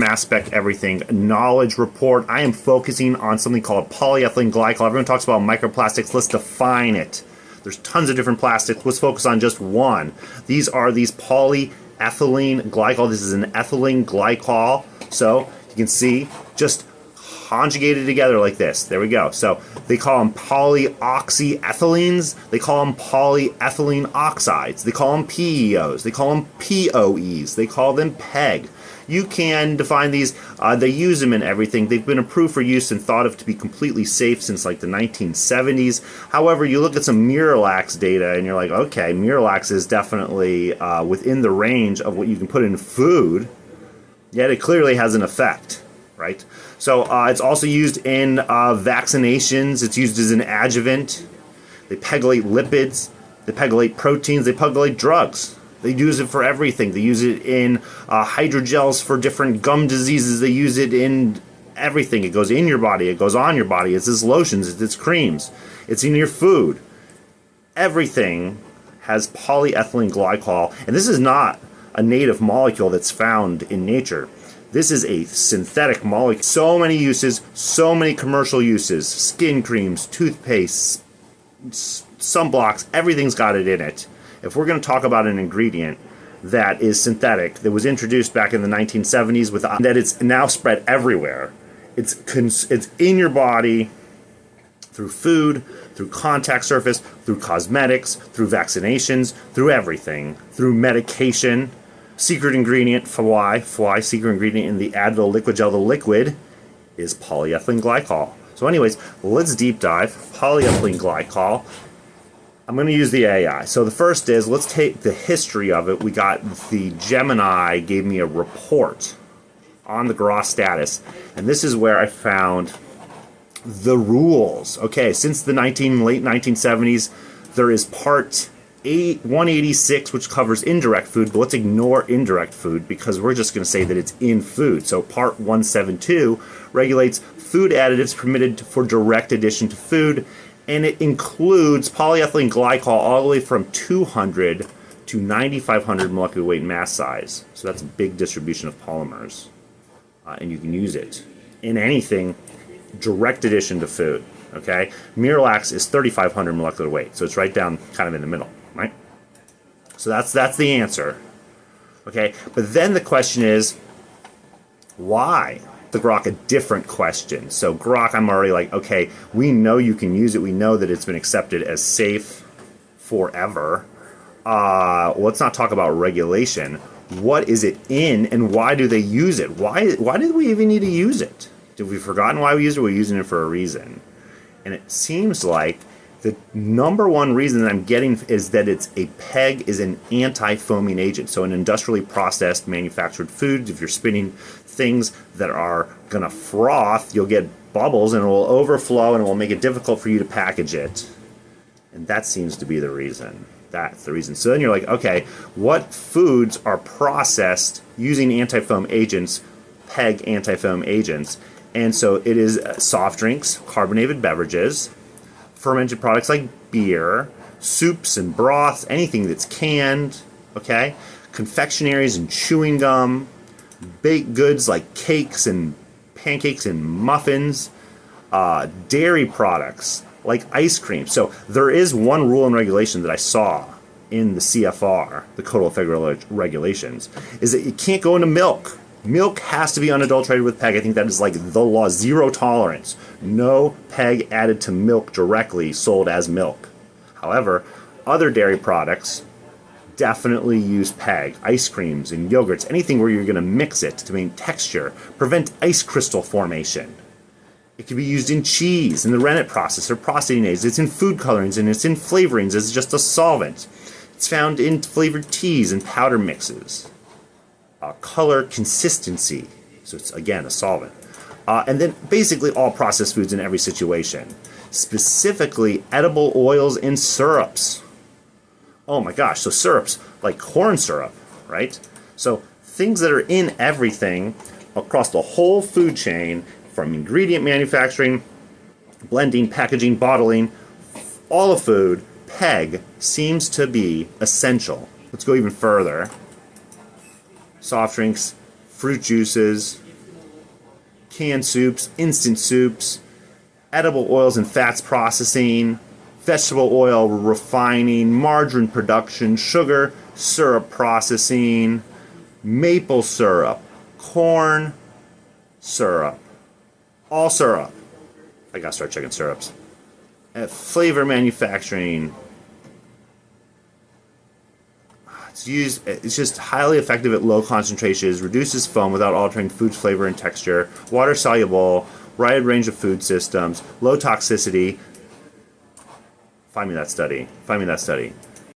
Mass Spec everything knowledge report. I am focusing on something called polyethylene glycol. Everyone talks about microplastics. Let's define it. There's tons of different plastics. Let's focus on just one. These are these polyethylene glycol. This is an ethylene glycol. So you can see just conjugated together like this. There we go. So they call them polyoxyethylenes. They call them polyethylene oxides. They call them PEOs. They call them POEs. They call them PEG. You can define these. They use them in everything. They've been approved for use and thought of to be completely safe since like the 1970s. However, you look at some Miralax data and you're like, okay, Miralax is definitely within the range of what you can put in food, yet it clearly has an effect, right? So it's also used in vaccinations. It's used as an adjuvant. They pegylate lipids. They pegylate proteins. They pegylate drugs. They use it for everything. They use it in hydrogels for different gum diseases. They use it in everything. It goes in your body. It goes on your body. It's its lotions. It's its creams. It's in your food. Everything has polyethylene glycol. And this is not a native molecule that's found in nature. This is a synthetic molecule. So many uses, so many commercial uses. Skin creams, toothpaste, sunblocks, everything's got it in it. If we're going to talk about an ingredient that is synthetic, that was introduced back in the 1970s, with that it's now spread everywhere, it's in your body through food, through contact surface, through cosmetics, through vaccinations, through everything, through medication. Secret ingredient for why secret ingredient in the Advil liquid gel, the liquid, is polyethylene glycol. So anyways, let's deep dive. Polyethylene glycol. I'm going to use the AI. So the first is, let's take the history of it. We got the Gemini gave me a report on the GRAS status. And this is where I found the rules. Okay, since the late 1970s, there is part 186, which covers indirect food, but let's ignore indirect food because we're just going to say that it's in food. So part 172 regulates food additives permitted for direct addition to food, and it includes polyethylene glycol all the way from 200 to 9,500 molecular weight mass size. So that's a big distribution of polymers, and you can use it in anything direct addition to food. Okay, Miralax is 3,500 molecular weight, so it's right down kind of in the middle, right? So that's the answer. Okay, but then the question is, why? The Grok a different question. So Grok, I'm already like, okay, we know you can use it. We know that it's been accepted as safe forever. Let's not talk about regulation. What is it in, and why do they use it? Why did we even need to use it? Did we forgotten why we use it? We're using it for a reason. And it seems like the number one reason that I'm getting is that PEG is an anti-foaming agent. So in industrially processed manufactured foods, if you're spinning things that are going to froth, you'll get bubbles and it will overflow and it will make it difficult for you to package it. And that seems to be the reason. That's the reason. So then you're like, okay, what foods are processed using anti-foam agents, PEG anti-foam agents? And so it is soft drinks, carbonated beverages, fermented products like beer, soups and broths, anything that's canned, okay? Confectionaries and chewing gum, baked goods like cakes and pancakes and muffins, dairy products like ice cream. So there is one rule and regulation that I saw in the CFR, the Code of Federal Regulations, is that you can't go into milk. Milk has to be unadulterated with PEG. I think that is like the law, zero tolerance. No PEG added to milk directly sold as milk. However, other dairy products definitely use PEG. Ice creams and yogurts, anything where you're going to mix it to maintain texture, prevent ice crystal formation. It can be used in cheese, in the rennet process or processing aids. It's in food colorings and it's in flavorings as just a solvent. It's found in flavored teas and powder mixes. Color consistency, so it's again a solvent, and then basically all processed foods in every situation, specifically edible oils and syrups. Oh my gosh, so syrups like corn syrup, right? So things that are in everything across the whole food chain, from ingredient manufacturing, blending, packaging, bottling, all of food, PEG seems to be essential. Let's go even further. Soft drinks, fruit juices, canned soups, instant soups, edible oils and fats processing, vegetable oil refining, margarine production, sugar, syrup processing, maple syrup, corn syrup, all syrup. I gotta start checking syrups. Flavor manufacturing. It's just highly effective at low concentrations, reduces foam without altering food's flavor and texture, water soluble, wide range of food systems, low toxicity. Find me that study. Find me that study.